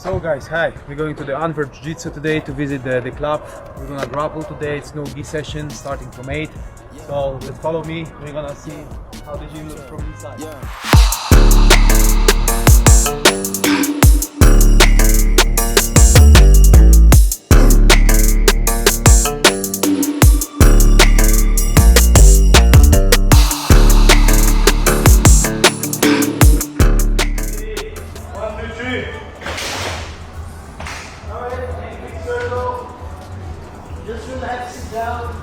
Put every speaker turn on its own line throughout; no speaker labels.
So guys, hi, we're going to the Antwerp Jiu-Jitsu today to visit the club. We're gonna grapple today, it's no-gi session starting from 8. So let's follow me, we're gonna see how the gym looks from inside.
Just relax, sit down.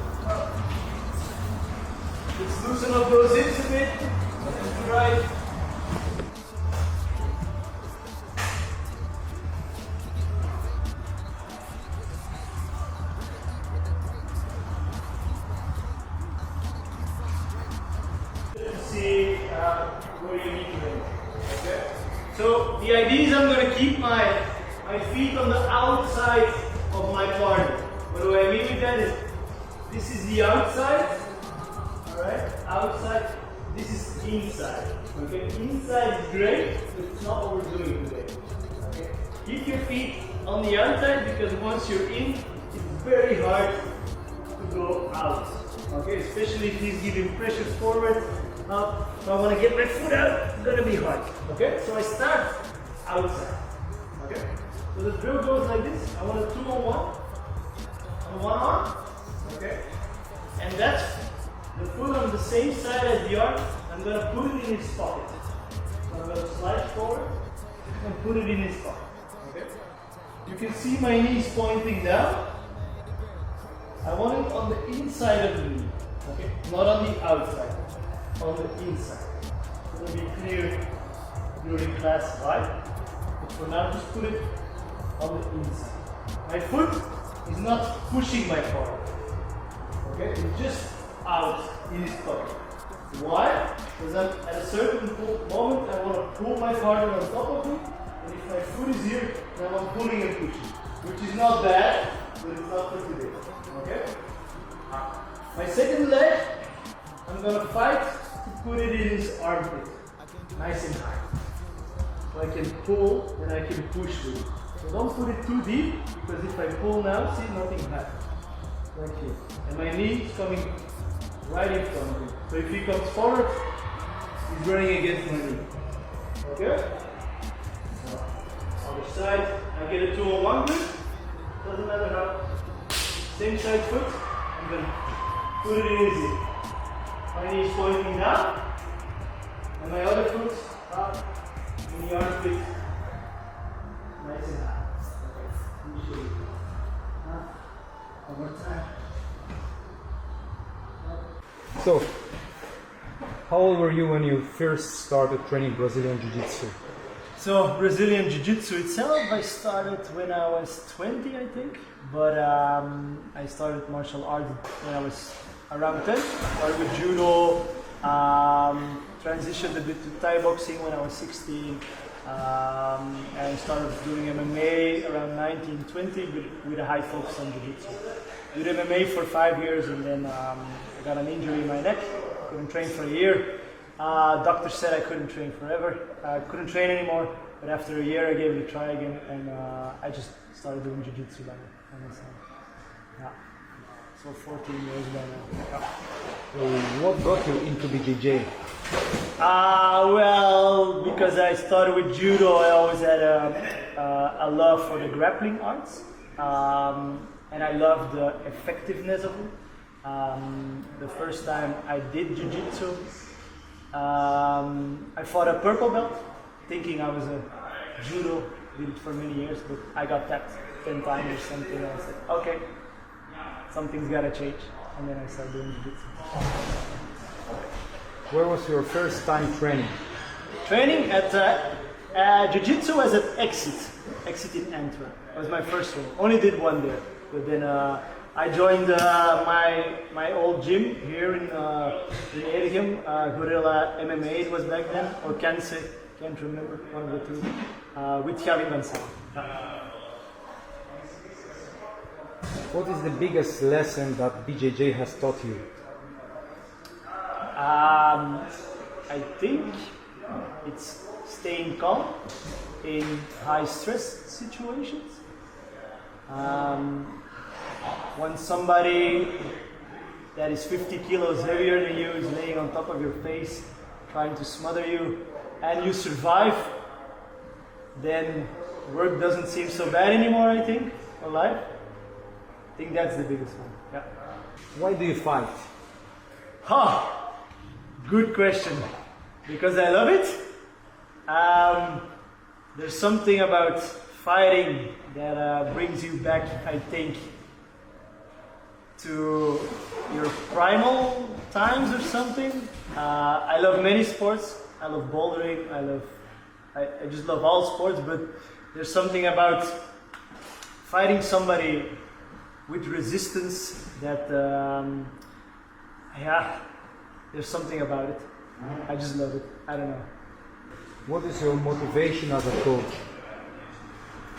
Just loosen up those hips a bit. Left to right. See where you need to go. Okay. So the idea is I'm going to keep my feet on the outside of my partner. What do I mean with that is, this is the outside, alright, outside, this is inside, okay, inside is great, but it's not what we're doing today, okay, keep your feet on the outside because once you're in, it's very hard to go out, okay, especially if he's giving pressures forward, up, if I want to get my foot out, it's going to be hard, okay, so I start outside, okay, so the drill goes like this, I want a 2-on-1, one arm, okay, and that's the foot on the same side as the arm. I'm going to put it in his pocket. So I'm going to slide forward and put it in his pocket, okay. You can see my knees pointing down. I want it on the inside of the knee, okay, not on the outside, on the inside. It will be clear during class 5, but for now just put it on the inside. My foot is not pushing my partner, okay? It's just out in his pocket. Why? Because I'm at a certain moment I want to pull my partner on top of me, and if my foot is here, then I'm pulling and pushing, which is not bad, but it's not for today, okay? My second leg, I'm going to fight to put it in his armpit, nice and high. So I can pull and I can push with it. So don't put it too deep, because if I pull now, see, nothing happens. Like here. And my knee is coming right in front of him. So if he comes forward, he's running against my knee. Okay? So, other side, I get a 2-on-1 grip. Doesn't matter how. Same side foot, I'm going to put it in his hip. My knee is pointing down, and my other foot up in the armpit. Nice and high. Okay. One more time.
So, how old were you when you first started training Brazilian Jiu-Jitsu?
So, Brazilian Jiu-Jitsu itself, I started when I was 20, I think. But I started martial arts when I was around 10. Started with judo, transitioned a bit to Thai boxing when I was 16. And started doing MMA around 19, 20 with a high focus on Jiu-Jitsu. Did MMA for 5 years, and then I got an injury in my neck. Couldn't train for a year. Doctor said I couldn't train forever. I couldn't train anymore, but after a year I gave it a try again, and I just started doing Jiu-Jitsu by myself. Yeah. So 14 years by now. Yeah.
So what got you into BJJ?
Well, because I started with judo, I always had a love for the grappling arts, and I loved the effectiveness of it. The first time I did jiu-jitsu, I fought a purple belt, thinking I was a judo, did it for many years, but I got tapped 10 times or something, and I said, okay, something's gotta change, and then I started doing jiu-jitsu.
Where was your first time training?
Training at Jiu-Jitsu was at Exit in Antwerp. It was my first one. Only did one there. But then I joined my old gym here in Belgium, Gorilla MMA it was back then, or Kense, can't remember, one of the two, with Heylen.
What is the biggest lesson that BJJ has taught you?
I think it's staying calm in high stress situations. When somebody that is 50 kilos heavier than you is laying on top of your face, trying to smother you, and you survive, then work doesn't seem so bad anymore, I think, or life. I think that's the biggest one. Yeah.
Why do you fight?
Good question. Because I love it. There's something about fighting that brings you back, I think, to your primal times or something. I love many sports. I love bouldering. I just love all sports, but there's something about fighting somebody with resistance that, there's something about it. I just love it. I don't know.
What is your motivation as a coach?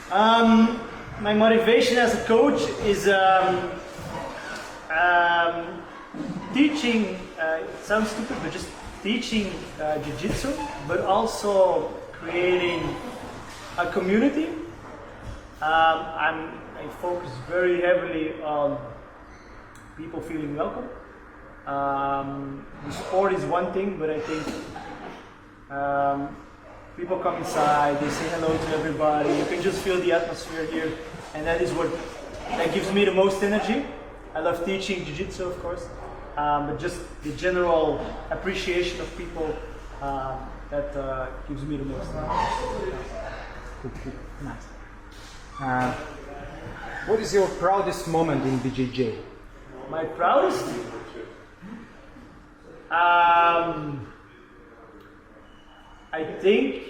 My motivation as a coach is teaching, it sounds stupid, but just teaching jiu-jitsu, but also creating a community. I focus very heavily on people feeling welcome. The sport is one thing, but I think people come inside, they say hello to everybody, you can just feel the atmosphere here, and that gives me the most energy. I love teaching jiu-jitsu, of course, but just the general appreciation of people that gives me the most energy.
Nice. What is your proudest moment in BJJ?
My proudest? I think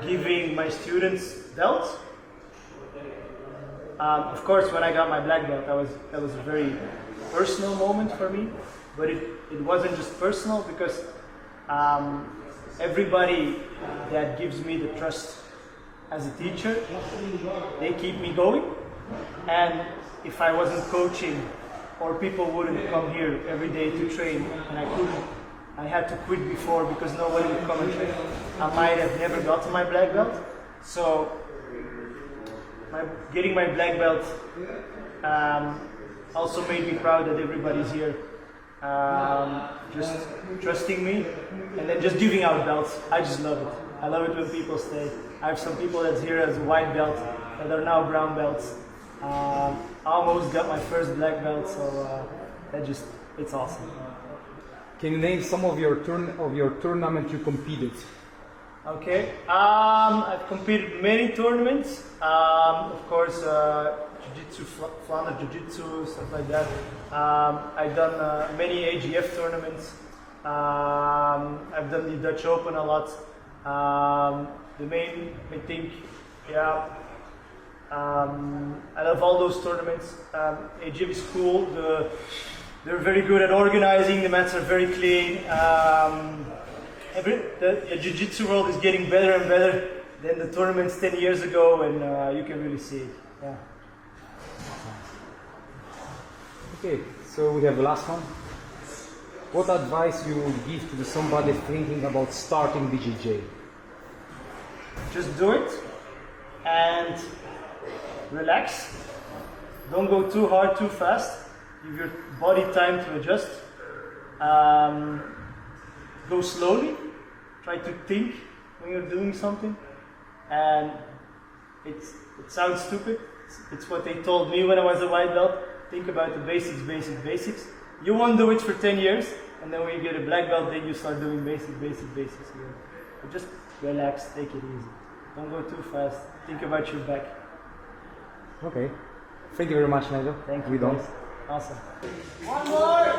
giving my students belts. Of course, when I got my black belt, that was a very personal moment for me. But it wasn't just personal because everybody that gives me the trust as a teacher, they keep me going. And if I wasn't coaching, or people wouldn't come here every day to train, and I had to quit before because nobody would come and train, I might have never gotten my black belt. So getting my black belt also made me proud that everybody's here, just trusting me, and then just giving out belts. I just love it. I love it when people stay. I have some people that's here as a white belt that are now brown belts. I almost got my first black belt, so it's awesome.
Can you name some of your tournaments you competed?
Okay, I've competed many tournaments. Of course, Jiu-Jitsu, Flanders Jiu-Jitsu, stuff like that. I've done many AGF tournaments. I've done the Dutch Open a lot. The main, I think, I love all those tournaments. AGF is cool. They're very good at organizing. The mats are very clean. The jiu-jitsu world is getting better and better than the tournaments 10 years ago, and you can really see it. Yeah.
Okay, so we have the last one. What advice you would give to somebody thinking about starting BJJ?
Just do it and relax. Don't go too hard, too fast. Give your body time to adjust. Go slowly. Try to think when you're doing something. And it sounds stupid. It's what they told me when I was a white belt. Think about the basics. You won't do it for 10 years, and then when you get a black belt, then you start doing basics again. But just relax, take it easy. Don't go too fast. Think about your back.
Okay. Thank you very much, Nigel.
Thank you.
We don't.
Awesome. One more!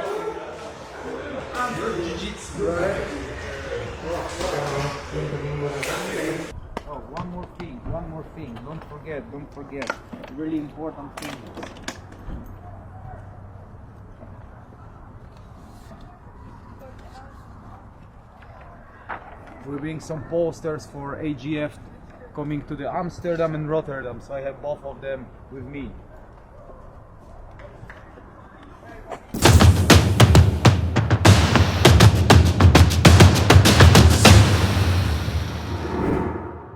Oh, one more thing. Don't forget. Really important thing. We're bringing some posters for AGF coming to the Amsterdam and Rotterdam, so I have both of them with me.